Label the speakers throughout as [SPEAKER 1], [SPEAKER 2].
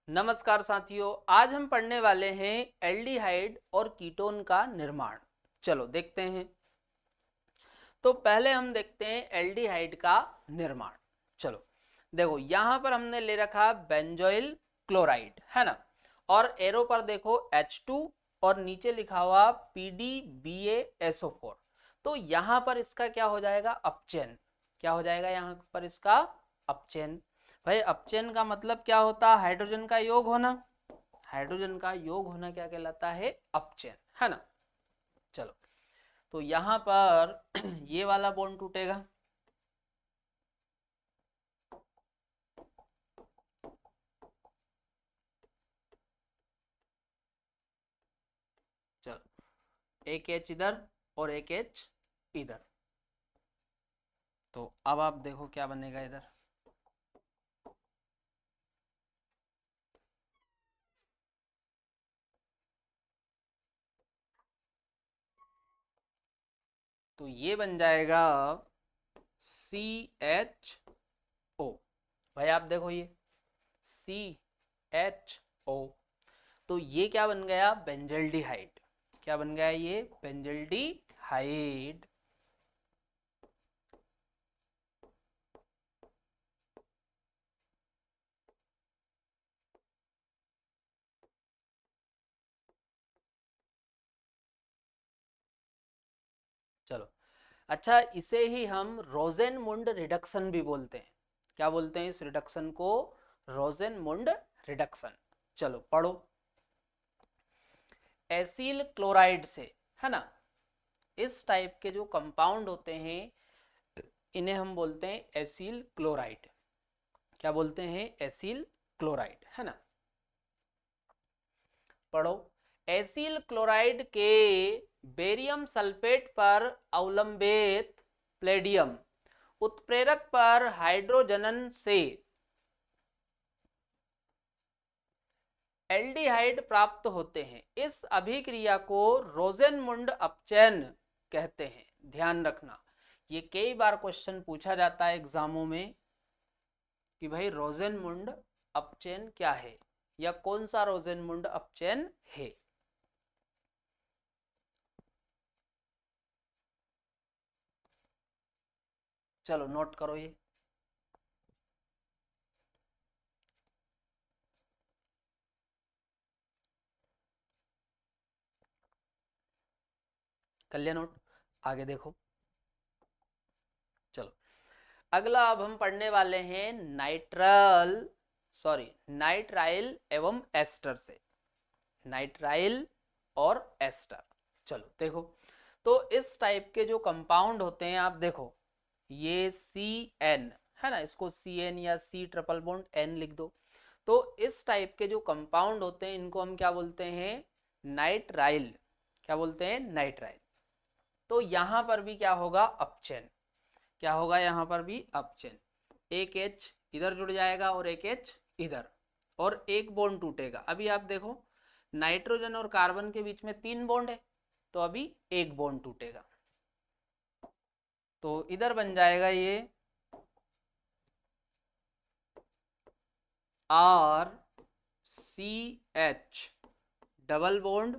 [SPEAKER 1] नमस्कार साथियों, आज हम पढ़ने वाले हैं एल्डिहाइड और कीटोन का निर्माण। चलो देखते हैं। तो पहले हम देखते हैं एल्डिहाइड का निर्माण। चलो देखो, यहां पर हमने ले रखा बेंजोइल क्लोराइड, है ना। और एरो पर देखो H2 और नीचे लिखा हुआ PDBaSO4। तो यहां पर इसका क्या हो जाएगा, अपचयन। क्या हो जाएगा यहां पर इसका, अपचयन। भाई अपचयन का मतलब क्या होता है, हाइड्रोजन का योग होना। हाइड्रोजन का योग होना क्या कहलाता है, अपचयन, है ना। चलो, तो यहां पर ये वाला बॉन्ड टूटेगा। चलो, एक एच इधर और एक एच इधर। तो अब आप देखो क्या बनेगा इधर। तो ये बन जाएगा CHO। भाई आप देखो ये CHO। तो ये क्या बन गया, बेंजल्डिहाइड। क्या बन गया ये, बेंजल्डिहाइड। चलो, अच्छा, इसे ही हम रोजेनमुंड रिडक्शन भी बोलते हैं। क्या बोलते हैं इस रिडक्शन को, रोजेनमुंड रिडक्शन। चलो पढ़ो। एसिल क्लोराइड से, है ना, इस टाइप के जो कंपाउंड होते हैं इन्हें हम बोलते हैं एसिल क्लोराइड। क्या बोलते हैं, एसिल क्लोराइड, है ना। पढ़ो। एसिल क्लोराइड के बेरियम सल्फेट पर अवलंबित प्लेडियम उत्प्रेरक पर हाइड्रोजनन से एल्डिहाइड प्राप्त होते हैं। इस अभिक्रिया को रोजेनमुंड अपचयन कहते हैं। ध्यान रखना, ये कई बार क्वेश्चन पूछा जाता है एग्जामों में कि भाई रोजेनमुंड अपचयन क्या है, या कौन सा रोजेनमुंड अपचयन है। चलो नोट करो ये। कर लिया नोट, आगे देखो। चलो, अगला अब हम पढ़ने वाले हैं नाइट्राइल एवं एस्टर से। नाइट्राइल और एस्टर। चलो देखो, तो इस टाइप के जो कंपाउंड होते हैं, आप देखो ये CN, है ना, इसको CN या C ट्रिपल बॉन्ड N लिख दो। तो इस टाइप के जो कंपाउंड होते हैं इनको हम क्या बोलते हैं, नाइट्राइल। क्या बोलते हैं, नाइट्राइल। तो यहां पर भी क्या होगा, अपचयन। क्या होगा यहाँ पर भी, अपचयन। एक H इधर जुड़ जाएगा और एक H इधर, और एक बॉन्ड टूटेगा। अभी आप देखो, नाइट्रोजन और कार्बन के बीच में 3 बॉन्ड है, तो अभी एक बॉन्ड टूटेगा। तो इधर बन जाएगा ये RCH डबल बॉन्ड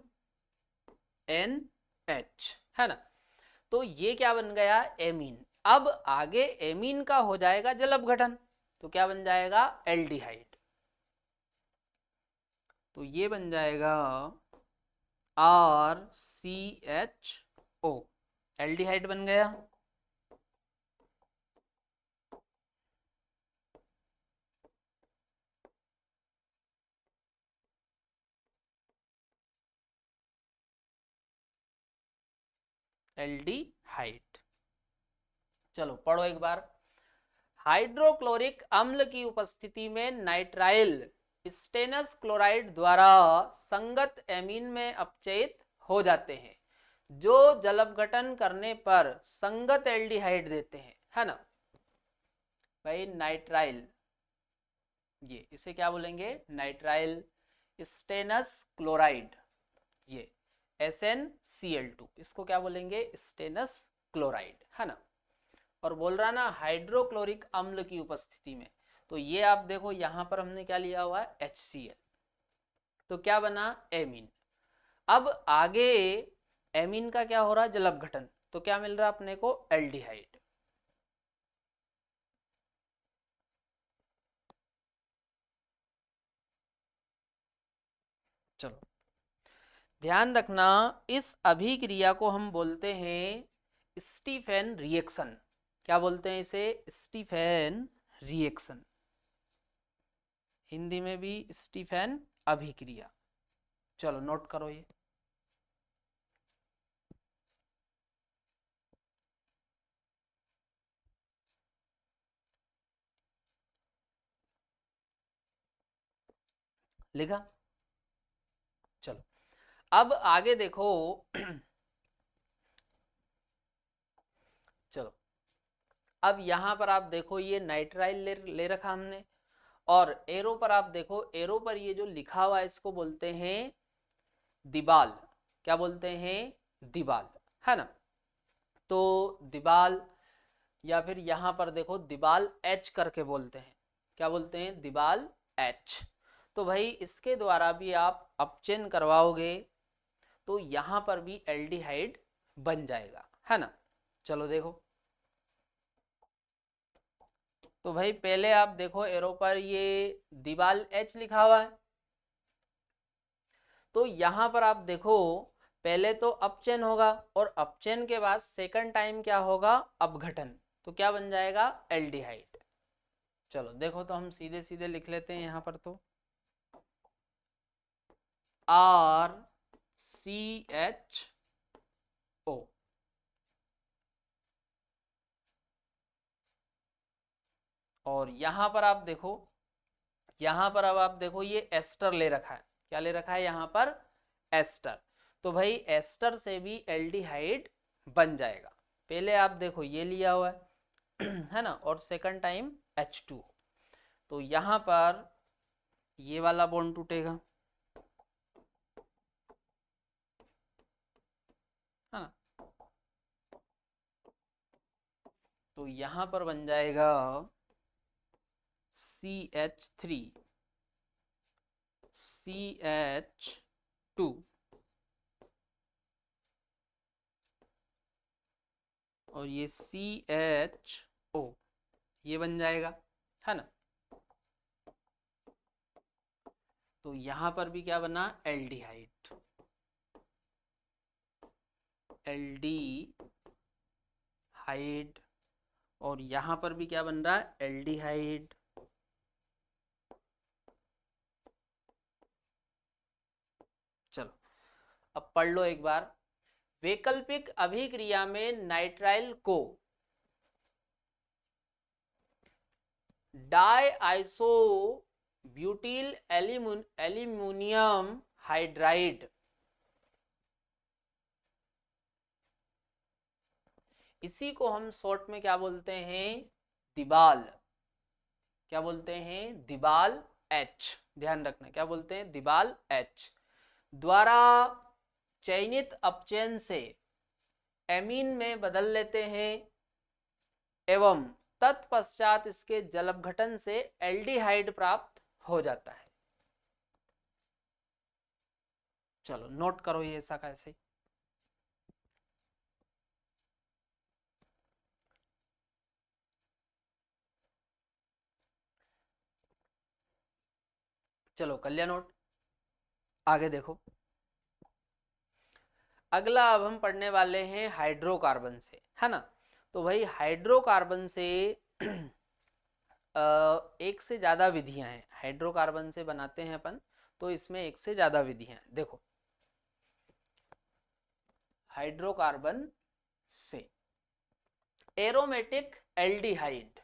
[SPEAKER 1] NH, है ना। तो ये क्या बन गया, एमीन। अब आगे एमीन का हो जाएगा जल अपघटन, तो क्या बन जाएगा, एल्डिहाइड। तो ये बन जाएगा RCHO, एल्डिहाइड बन गया। एल्डिहाइड। चलो पढ़ो एक बार। हाइड्रोक्लोरिक अम्ल की उपस्थिति में नाइट्राइल स्टेनस क्लोराइड द्वारा संगत एमीन में अपचयित हो जाते हैं, जो जलपघटन करने पर संगत एल्डिहाइड देते हैं, है ना। भाई नाइट्राइल, ये इसे क्या बोलेंगे, नाइट्राइल स्टेनस क्लोराइड, ये SnCl2, इसको क्या बोलेंगे, स्टेनस क्लोराइड, है ना। और बोल रहा ना हाइड्रोक्लोरिक अम्ल की उपस्थिति में, तो ये आप देखो यहाँ पर हमने क्या लिया हुआ है, HCl, तो क्या बना, एमीन। अब आगे एमीन का क्या हो रहा है, जल अपघटन, तो क्या मिल रहा है अपने को, एल्डिहाइड। चलो ध्यान रखना, इस अभिक्रिया को हम बोलते हैं स्टीफेन रिएक्शन। क्या बोलते हैं इसे, स्टीफेन रिएक्शन, हिंदी में भी स्टीफेन अभिक्रिया। चलो नोट करो ये। लिखा। चलो अब आगे देखो चलो अब यहां पर आप देखो, ये नाइट्राइल ले रखा हमने, और एरो पर आप देखो, एरो पर ये जो लिखा हुआ है इसको बोलते हैं दिबाल। क्या बोलते हैं, दिबाल, है ना। तो दिबाल, या फिर यहां पर देखो दिबाल एच करके बोलते हैं। क्या बोलते हैं, दिबाल एच। तो भाई इसके द्वारा भी आप अपचयन करवाओगे तो यहां पर भी एल्डिहाइड बन जाएगा, है ना। चलो देखो, तो भाई पहले आप देखो एरो पर ये दिबाल एच लिखा हुआ है, तो यहां पर आप देखो पहले तो अपचयन होगा, और अपचयन के बाद सेकंड टाइम क्या होगा, अपघटन, तो क्या बन जाएगा, एल्डिहाइड। चलो देखो, तो हम सीधे सीधे लिख लेते हैं यहां पर, तो RCHO, और यहां पर आप देखो, यहां पर अब आप देखो ये एस्टर ले रखा है। क्या ले रखा है यहाँ पर, एस्टर। तो भाई एस्टर से भी एल्डिहाइड बन जाएगा। पहले आप देखो ये लिया हुआ है है ना, और सेकंड टाइम H2, तो यहां पर ये वाला बॉन्ड टूटेगा, है ना। तो यहां पर बन जाएगा CH3 CH2, और ये CHO, ये बन जाएगा, है ना। तो यहां पर भी क्या बना, एल्डिहाइड, एल्डिहाइड, और यहां पर भी क्या बन रहा है, एल्डिहाइड। चलो अब पढ़ लो एक बार। वैकल्पिक अभिक्रिया में नाइट्राइल को di iso butyl aluminium hydride, इसी को हम शॉर्ट में क्या बोलते हैं, दिबाल। क्या बोलते हैं, दिबाल एच। ध्यान रखना, क्या बोलते हैं, दिबाल एच द्वारा चयनित अपचयन से एमीन में बदल लेते हैं, एवं तत्पश्चात इसके जलपघटन से एल्डिहाइड प्राप्त हो जाता है। चलो नोट करो ये ऐसा कैसे। चलो कर लिया नोट, आगे देखो। अगला अब हम पढ़ने वाले हैं हाइड्रोकार्बन से, है ना। तो भाई हाइड्रोकार्बन से एक से ज्यादा विधियां हैं, हाइड्रोकार्बन से बनाते हैं अपन, तो इसमें एक से ज्यादा विधियां हैं। देखो हाइड्रोकार्बन से एरोमेटिक एल्डिहाइड,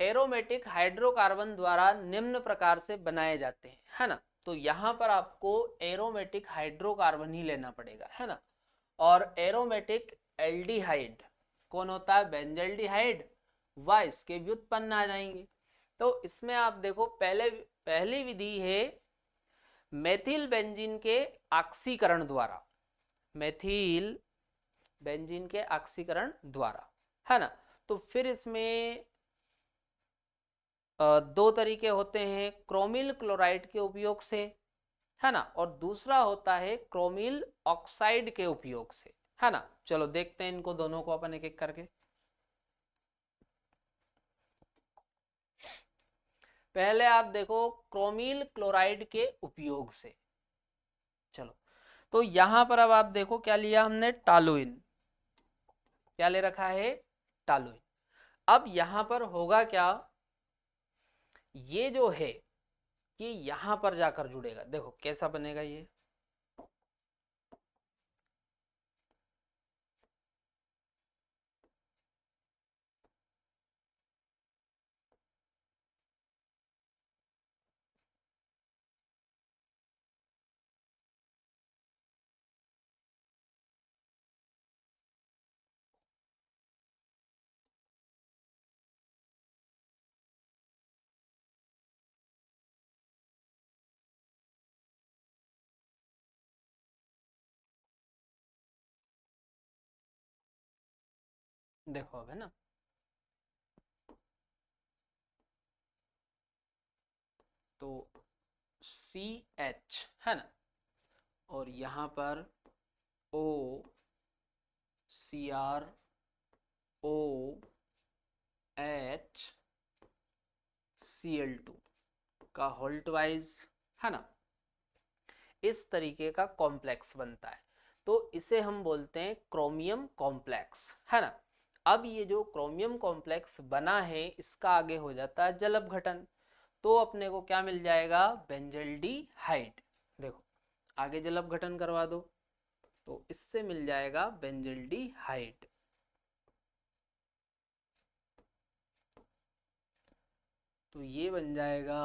[SPEAKER 1] एरोमेटिक हाइड्रोकार्बन द्वारा निम्न प्रकार से बनाए जाते हैं, है ना। तो यहां पर आपको एरोमेटिक हाइड्रोकार्बन ही लेना पड़ेगा, है ना। और एरोमेटिक एल्डिहाइड कौन होता है, बेंजल्डिहाइड, व इसके व्युत्पन्न आ जाएंगे। तो इसमें आप देखो, पहली विधि है मेथिल बेंजीन के ऑक्सीकरण द्वारा, मेथिल बेंजीन के ऑक्सीकरण द्वारा, है ना। तो फिर इसमें दो तरीके होते हैं, क्रोमिल क्लोराइड के उपयोग से, है ना, और दूसरा होता है क्रोमिल ऑक्साइड के उपयोग से, है ना। चलो देखते हैं इनको दोनों को अपन एक एक करके। पहले आप देखो क्रोमिल क्लोराइड के उपयोग से। चलो, तो यहां पर अब आप देखो क्या लिया हमने, टालुइन। क्या ले रखा है, टालुइन। अब यहां पर होगा क्या, ये जो है ये यहां पर जाकर जुड़ेगा। देखो कैसा बनेगा ये, देखो अब, है ना। तो CH, है ना, और यहां पर OCrOHCl2 का होल्ट वाइज, है ना, इस तरीके का कॉम्प्लेक्स बनता है। तो इसे हम बोलते हैं क्रोमियम कॉम्प्लेक्स, है ना। अब ये जो क्रोमियम कॉम्प्लेक्स बना है इसका आगे हो जाता है जल अपघटन। तो अपने को क्या मिल जाएगा, बेंजल्डिहाइड। देखो आगे जल अपघटन करवा दो तो इससे मिल जाएगा बेंजल्डिहाइड। तो ये बन जाएगा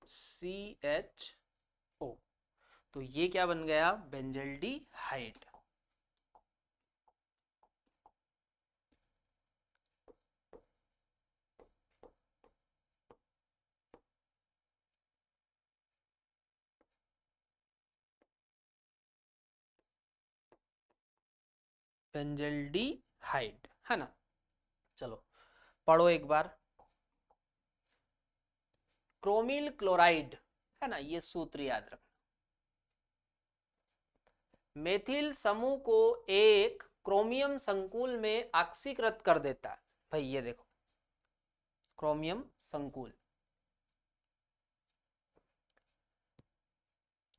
[SPEAKER 1] CHO। तो ये क्या बन गया, बेंजल्डिहाइड। बेंजल्डिहाइड, है ना। चलो पढ़ो एक बार, क्रोमिल क्लोराइड, है ना, ये सूत्र याद रखना। मेथिल समूह को एक क्रोमियम संकुल में ऑक्सीकृत कर देता है। भाई ये देखो क्रोमियम संकुल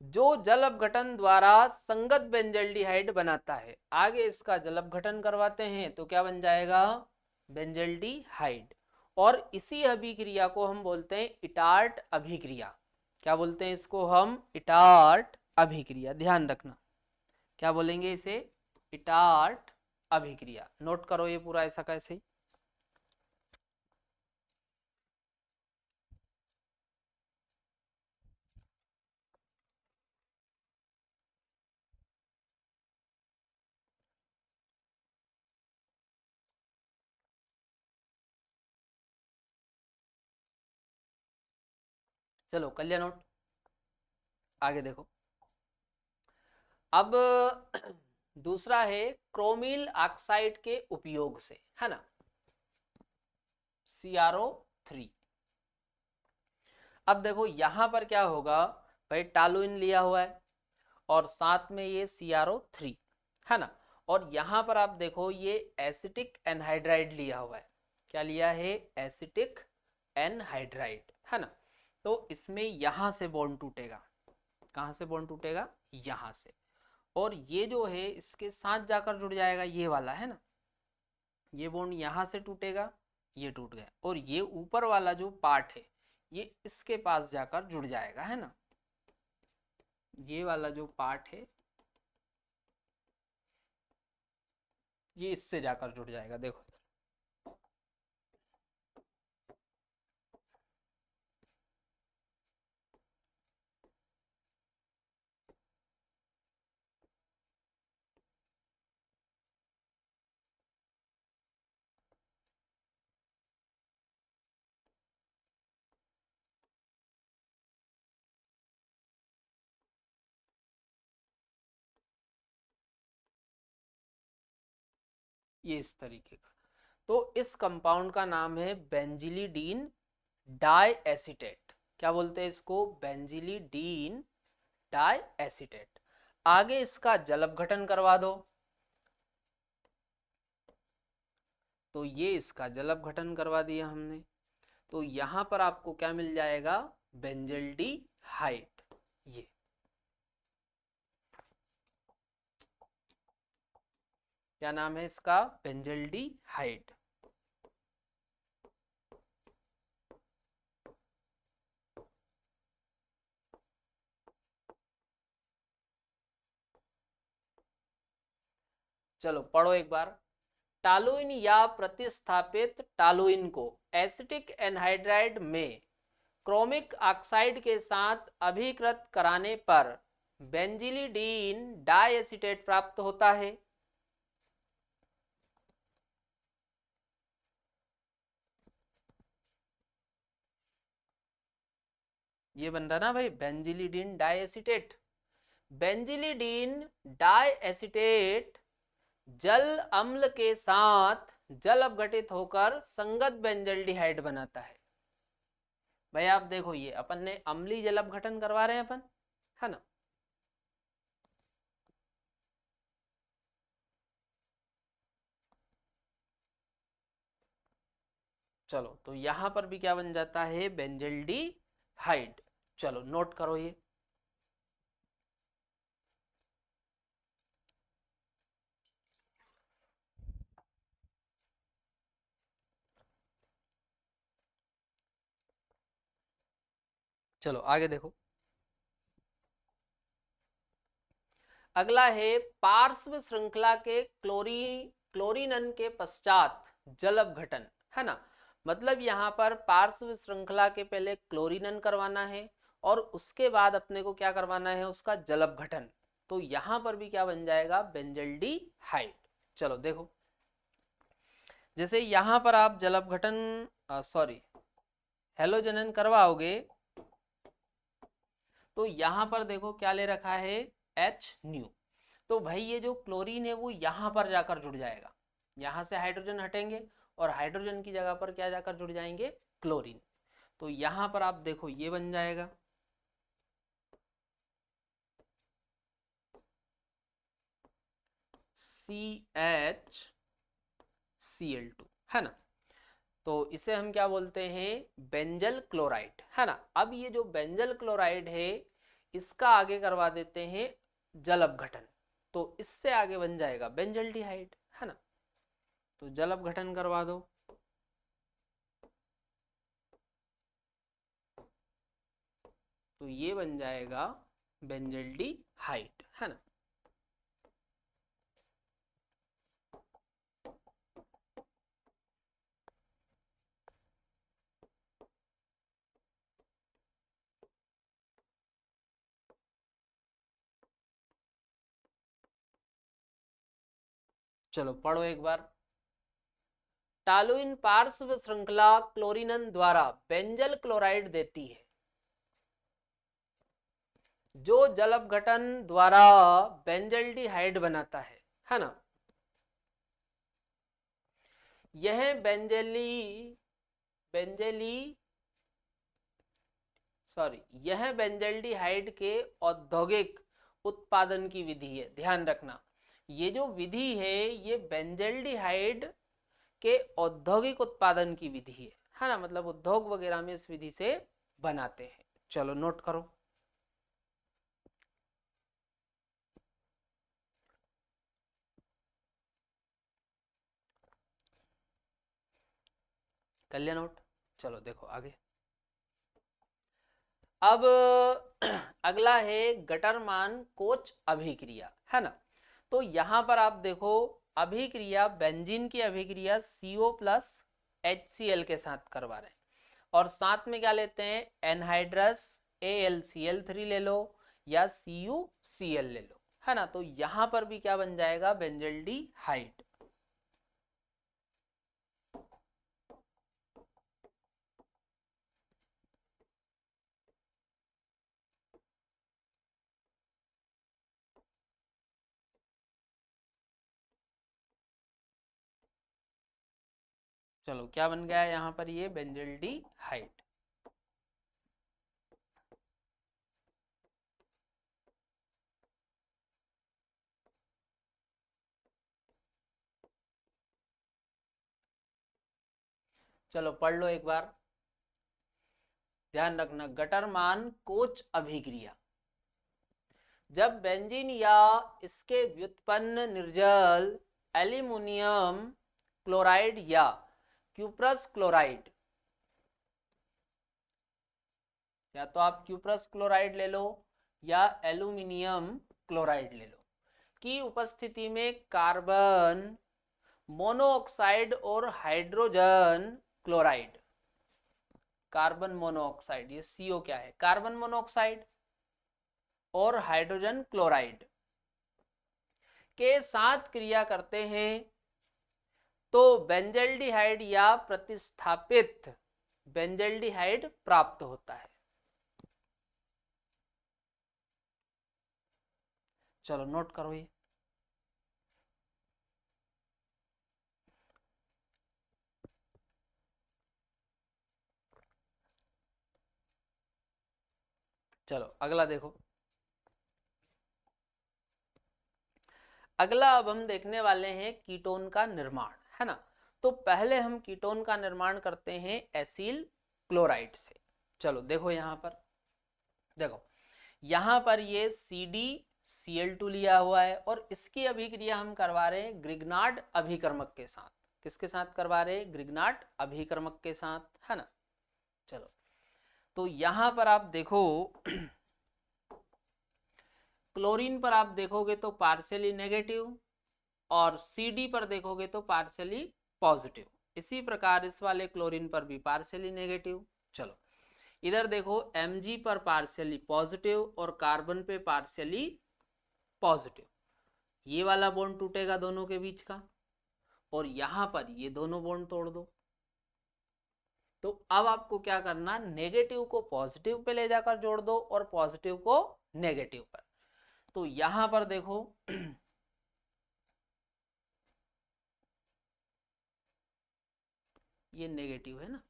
[SPEAKER 1] जो जल अपघटन द्वारा संगत बेंजल्डिहाइड बनाता है। आगे इसका जल अपघटन करवाते हैं तो क्या बन जाएगा, बेंजल्डिहाइड। और इसी अभिक्रिया को हम बोलते हैं इटार्ट अभिक्रिया। क्या बोलते हैं इसको हम, इटार्ट अभिक्रिया। ध्यान रखना क्या बोलेंगे इसे, इटार्ट अभिक्रिया। नोट करो ये पूरा ऐसा कैसे। चलो कर लिया नोट, आगे देखो। अब दूसरा है क्रोमिल ऑक्साइड के उपयोग से, है ना, CrO3। अब देखो यहां पर क्या होगा, भाई टालुइन लिया हुआ है और साथ में ये CrO3, है ना। और यहां पर आप देखो ये एसिटिक एनहाइड्राइड लिया हुआ है। क्या लिया है, एसिटिक एनहाइड्राइड, है ना। तो इसमें यहां से बॉन्ड टूटेगा। कहां से बॉन्ड टूटेगा, यहां से। और ये जो है इसके साथ जाकर जुड़ जाएगा, ये वाला, है ना। ये बॉन्ड यहां से टूटेगा, ये टूट गया, और ये ऊपर वाला जो पार्ट है ये इसके पास जाकर जुड़ जाएगा, है ना। ये वाला जो पार्ट है ये इससे जाकर जुड़ जाएगा, देखो। ये इस तरीके का। तो इस कंपाउंड का नाम है बेंजिलिडीन डाई एसीटेट। क्या बोलते हैं इसको? Benzylidene di acetate. आगे इसका जल अपघटन करवा दो, तो ये इसका जल अपघटन करवा दिया हमने। तो यहां पर आपको क्या मिल जाएगा? बेंजल्डिहाइड। ये क्या नाम है इसका? बेंजल्डिहाइड। चलो पढ़ो एक बार। टालुइन या प्रतिस्थापित टालुइन को एसिटिक एनहाइड्राइड में क्रोमिक ऑक्साइड के साथ अभिकृत कराने पर बेंजिलिडीन डाइएसिटेट प्राप्त होता है। ये बन रहा ना भाई, बेंजिलिडीन डाइएसिटेट। बेंजिलिडीन डाइएसिटेट जल अम्ल के साथ जल अपघटित होकर संगत बेंजल्डिहाइड बनाता है। भाई आप देखो, ये अपन ने अम्लीय जल अपघटन करवा रहे हैं अपन, है ना। चलो तो यहां पर भी क्या बन जाता है? बेंजल्डिहाइड। चलो नोट करो ये। चलो आगे देखो। अगला है पार्श्व श्रृंखला के क्लोरीनन के पश्चात जल अपघटन, है ना। मतलब यहाँ पर पार्श्व श्रृंखला के पहले क्लोरीनन करवाना है और उसके बाद अपने को क्या करवाना है? उसका जल अपघटन। तो यहाँ पर भी क्या बन जाएगा? बेंजल्डिहाइड। चलो देखो, जैसे यहाँ पर आप जल अपघटन सॉरी हेलोजनन करवाओगे, तो यहाँ पर देखो क्या ले रखा है? H new. तो भाई ये जो क्लोरीन है वो यहाँ पर जाकर जुड़ जाएगा, यहाँ से हाइड्रोजन हटेंगे और हाइड्रोजन की जगह पर क्या जाकर जुड़ जाएंगे? क्लोरीन। तो यहाँ पर आप देखो ये बन जाएगा CHCl2, है ना। तो इसे हम क्या बोलते हैं? बेंजल क्लोराइड, है ना। अब ये जो बेंजल क्लोराइड है इसका आगे करवा देते हैं जल अपघटन, तो इससे आगे बन जाएगा बेंजल्डिहाइड, है ना। तो जल अपघटन करवा दो, तो ये बन जाएगा बेंजल्डिहाइड, है ना। चलो पढ़ो एक बार। टालुइन पार्श्व श्रृंखला क्लोरीनन द्वारा बेंजल क्लोराइड देती है, जो जल अपघटन द्वारा बेंजल्डिहाइड बनाता है ना। यह बेंजली यह बेंजल्डिहाइड के औद्योगिक उत्पादन की विधि है। ध्यान रखना, ये जो विधि है ये बेंजल्डिहाइड के औद्योगिक उत्पादन की विधि है ना। मतलब उद्योग वगैरह में इस विधि से बनाते हैं। चलो नोट करो। कल्याण नोट। चलो देखो आगे। अब अगला है गटरमान कोच अभिक्रिया, है ना। तो यहां पर आप देखो, अभिक्रिया बेंजीन की अभिक्रिया CO प्लस HCl के साथ करवा रहे हैं और साथ में क्या लेते हैं? एनहाइड्रस AlCl3 ले लो या CuCl ले लो, है ना। तो यहां पर भी क्या बन जाएगा? बेंजल्डिहाइड। चलो क्या बन गया यहाँ पर, ये बेंजल्डिहाइड। चलो पढ़ लो एक बार, ध्यान रखना। गटरमान कोच अभिक्रिया, जब बेंजीन या इसके व्युत्पन्न निर्जल एल्यूमिनियम क्लोराइड या क्यूप्रस क्लोराइड, या तो आप क्यूप्रस क्लोराइड ले लो या एल्यूमिनियम क्लोराइड ले लो, की उपस्थिति में कार्बन मोनोऑक्साइड और हाइड्रोजन क्लोराइड, कार्बन मोनोऑक्साइड, ये CO क्या है, कार्बन मोनोऑक्साइड और हाइड्रोजन क्लोराइड के साथ क्रिया करते हैं तो बेंजल्डिहाइड या प्रतिस्थापित बेंजल्डिहाइड प्राप्त होता है। चलो नोट करो ये। चलो अगला देखो। अगला अब हम देखने वाले हैं कीटोन का निर्माण, है ना। तो पहले हम कीटोन का निर्माण करते हैं एसिल क्लोराइड से। चलो देखो यहाँ पर, देखो यहाँ पर ये CdCl2 लिया हुआ है और इसकी अभिक्रिया हम करवा रहे हैं ग्रिग्नार्ड अभिकर्मक के साथ। किसके साथ करवा रहे हैं, ग्रिग्नार्ड अभिकर्मक के साथ, है ना। चलो तो यहाँ पर आप देखो क्लोरीन पर आप देखोगे तो पार्शियली नेगेटिव और CD पर देखोगे तो पार्शियली पॉजिटिव। इसी प्रकार इस वाले क्लोरीन पर भी पार्शियली नेगेटिव। चलो इधर देखो Mg पर पार्शियली पॉजिटिव और कार्बन पे पार्शियली पॉजिटिव, ये वाला बॉन्ड टूटेगा दोनों के बीच का, और यहां पर ये दोनों बॉन्ड तोड़ दो। तो अब आपको क्या करना, नेगेटिव को पॉजिटिव पे ले जाकर जोड़ दो और पॉजिटिव को नेगेटिव पर। तो यहां पर देखो ये नेगेटिव है ना,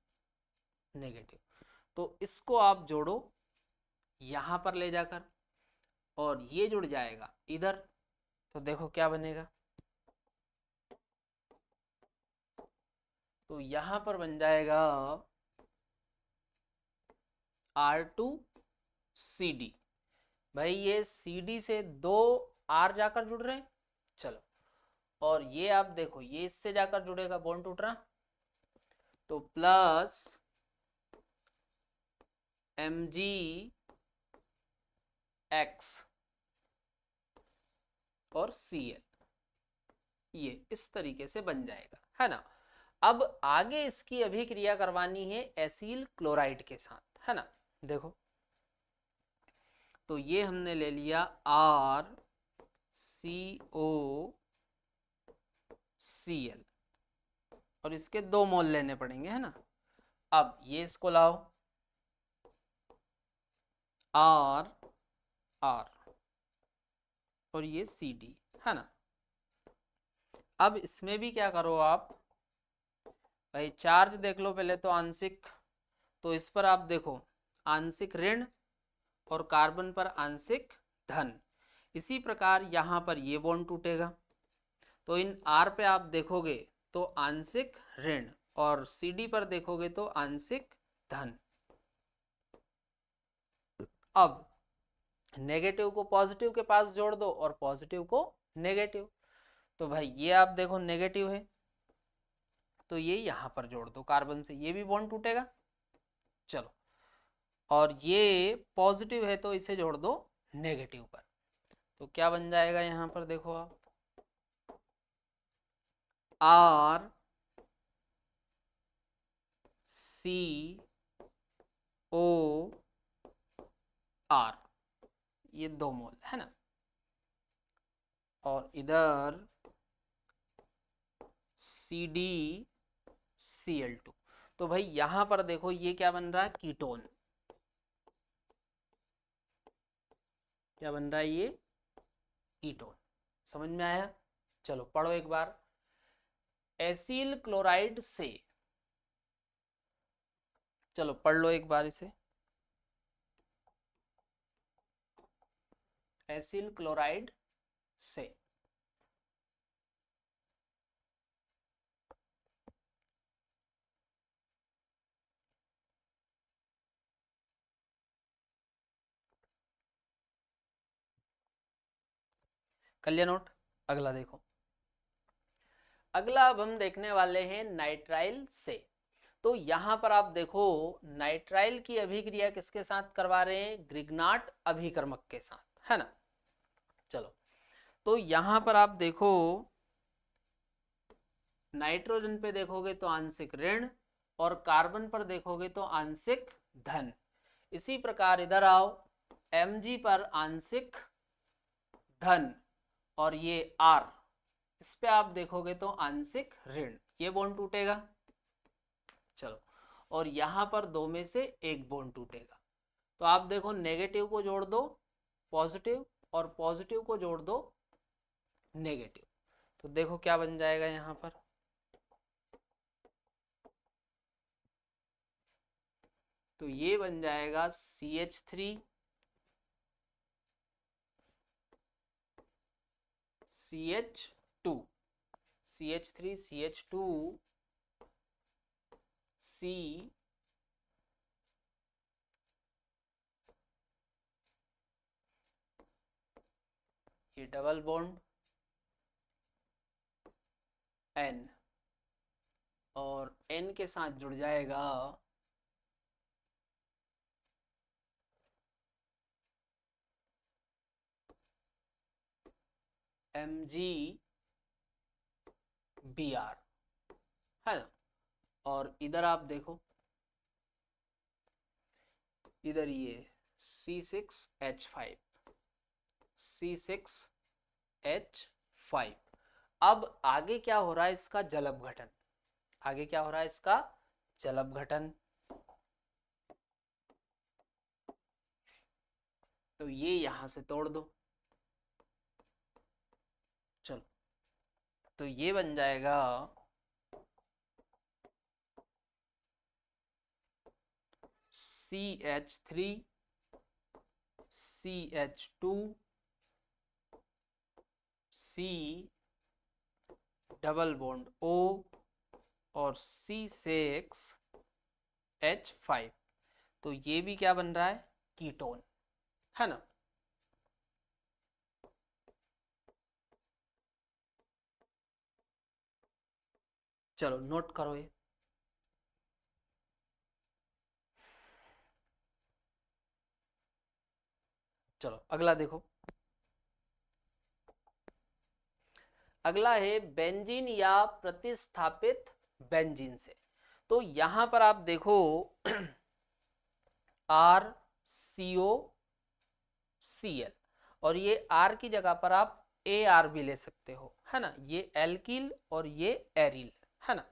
[SPEAKER 1] नेगेटिव, तो इसको आप जोड़ो यहां पर ले जाकर और ये जुड़ जाएगा इधर। तो देखो क्या बनेगा, तो यहां पर बन जाएगा R2CD। भाई ये CD से 2 R जाकर जुड़ रहे हैं। चलो और ये आप देखो ये इससे जाकर जुड़ेगा, बॉन्ड टूट रहा, तो प्लस MgX और Cl, ये इस तरीके से बन जाएगा, है ना। अब आगे इसकी अभिक्रिया करवानी है एसिल क्लोराइड के साथ, है ना। देखो तो ये हमने ले लिया RCOCl और इसके 2 मोल लेने पड़ेंगे, है ना। अब ये इसको लाओ R और ये CD, है ना। अब इसमें भी क्या करो आप, भाई चार्ज देख लो पहले तो आंशिक, तो इस पर आप देखो आंशिक ऋण और कार्बन पर आंशिक धन। इसी प्रकार यहाँ पर ये बॉन्ड टूटेगा, तो इन R पे आप देखोगे तो आंशिक ऋण और CD पर देखोगे तो आंशिक धन। अब नेगेटिव को पॉजिटिव के पास जोड़ दो और पॉजिटिव को नेगेटिव, तो भाई ये आप देखो नेगेटिव है तो ये यहां पर जोड़ दो कार्बन से, ये भी बॉन्ड टूटेगा। चलो और ये पॉजिटिव है तो इसे जोड़ दो नेगेटिव पर, तो क्या बन जाएगा यहां पर देखो आप RCOR, ये 2 मोल, है ना। और इधर CdCl2, तो भाई यहां पर देखो ये क्या बन रहा है, कीटोन। क्या बन रहा है, ये कीटोन। समझ में आया। चलो पढ़ो एक बार, एसिल क्लोराइड से चलो पढ़ लो एक बार इसे। एसिल क्लोराइड से। कर लिया नोट? अगला देखो। अगला अब हम देखने वाले हैं नाइट्राइल से। तो यहां पर आप देखो, नाइट्राइल की अभिक्रिया किसके साथ करवा रहे हैं? ग्रिग्नाट अभिकर्मक के साथ, है ना। चलो, तो यहां पर आप देखो, नाइट्रोजन पे देखोगे तो आंशिक ऋण, और कार्बन पर देखोगे तो आंशिक धन। इसी प्रकार इधर आओ, Mg पर आंशिक धन, और ये R, इस पे आप देखोगे तो आंशिक ऋण। ये बॉन्ड टूटेगा। चलो, और यहां पर दो में से एक बॉन्ड टूटेगा। तो आप देखो, नेगेटिव को जोड़ दो पॉजिटिव, और पॉजिटिव को जोड़ दो नेगेटिव, तो देखो क्या बन जाएगा यहां पर। तो ये बन जाएगा CH3 CH2, CH3 CH2 C, ये डबल बॉन्ड N, और N के साथ जुड़ जाएगा Mg Br, है ना। और इधर आप देखो, इधर ये C6H5, C6H5। अब आगे क्या हो रहा है इसका? जल अपघटन। आगे क्या हो रहा है इसका? जल अपघटन। तो ये यहां से तोड़ दो। चलो, तो ये बन जाएगा CH3 CH2 C double bond O, और C6H5। तो ये भी क्या बन रहा है? कीटोन, है ना। चलो नोट करो ये। चलो अगला देखो। अगला है बेंजीन या प्रतिस्थापित बेंजीन से। तो यहां पर आप देखो, RCOCl, और ये R की जगह पर आप AR भी ले सकते हो, है ना। ये एल्किल और ये एरिल, है ना।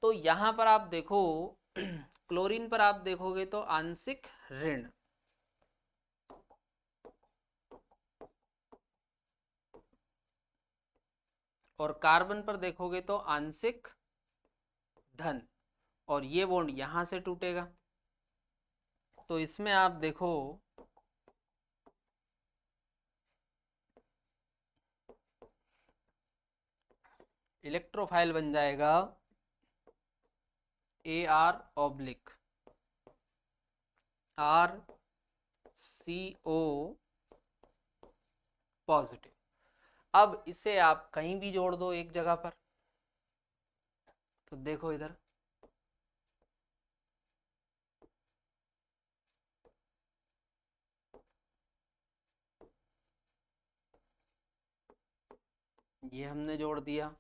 [SPEAKER 1] तो यहां पर आप देखो, क्लोरीन पर आप देखोगे तो आंशिक ऋण, और कार्बन पर देखोगे तो आंशिक धन, और ये बॉन्ड यहां से टूटेगा। तो इसमें आप देखो, इलेक्ट्रोफाइल बन जाएगा AR/RCO पॉजिटिव। अब इसे आप कहीं भी जोड़ दो एक जगह पर। तो देखो इधर, ये हमने जोड़ दिया।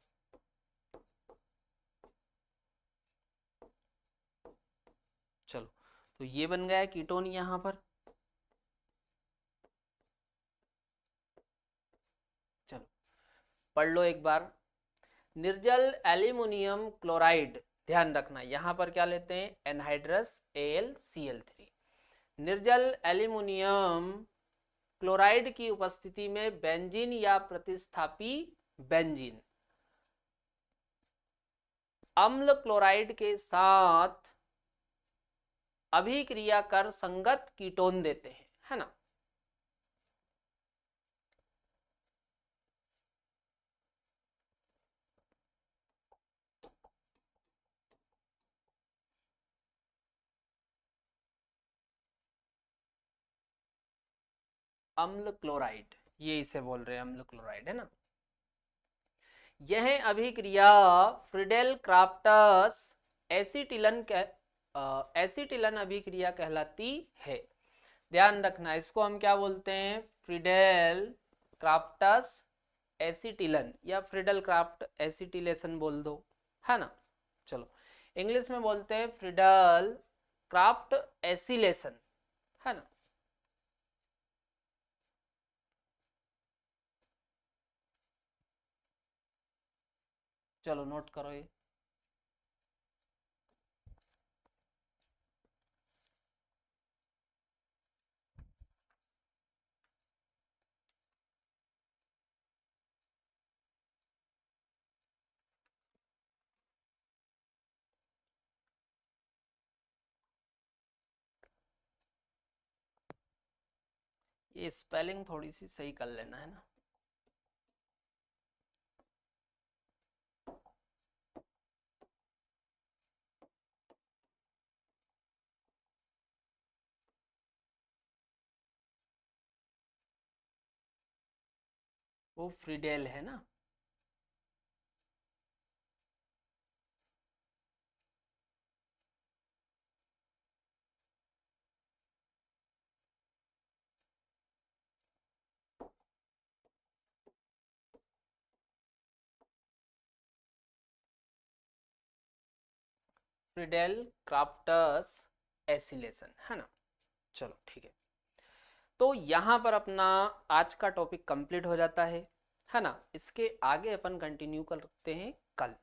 [SPEAKER 1] चलो, तो ये बन गया कीटोन यहां पर। चलो पढ़ लो एक बार। निर्जल एल्यूमिनियम क्लोराइड, ध्यान रखना यहां पर क्या लेते हैं? Anhydrous AlCl3। निर्जल एल्यूमिनियम क्लोराइड की उपस्थिति में बेंजीन या प्रतिस्थापी बेंजीन अम्ल क्लोराइड के साथ अभिक्रिया कर संगत कीटोन देते हैं, है ना। अम्ल क्लोराइड, ये इसे बोल रहे हैं अम्ल क्लोराइड, है ना। यह अभिक्रिया फ्रीडेल क्राफ्टस एसिटिलन एसिटिलन अभिक्रिया कहलाती है। ध्यान रखना, इसको हम क्या बोलते हैं, फ्रीडेल क्राफ्टस एसिटिलन या फ्रीडल क्राफ्ट एसिटिलेशन बोल दो, है ना। चलो, इंग्लिश में बोलते हैं फ्रीडल क्राफ्ट एसिलेशन, है ना। चलो नोट करो ये। ये स्पेलिंग थोड़ी सी सही कर लेना, है ना। वो फ्रीडेल है ना। फ्रीडेल क्राफ्टस एसिलेशन, है ना। चलो ठीक है, तो यहाँ पर अपना आज का टॉपिक कंप्लीट हो जाता है ना। इसके आगे अपन कंटिन्यू करते हैं कल।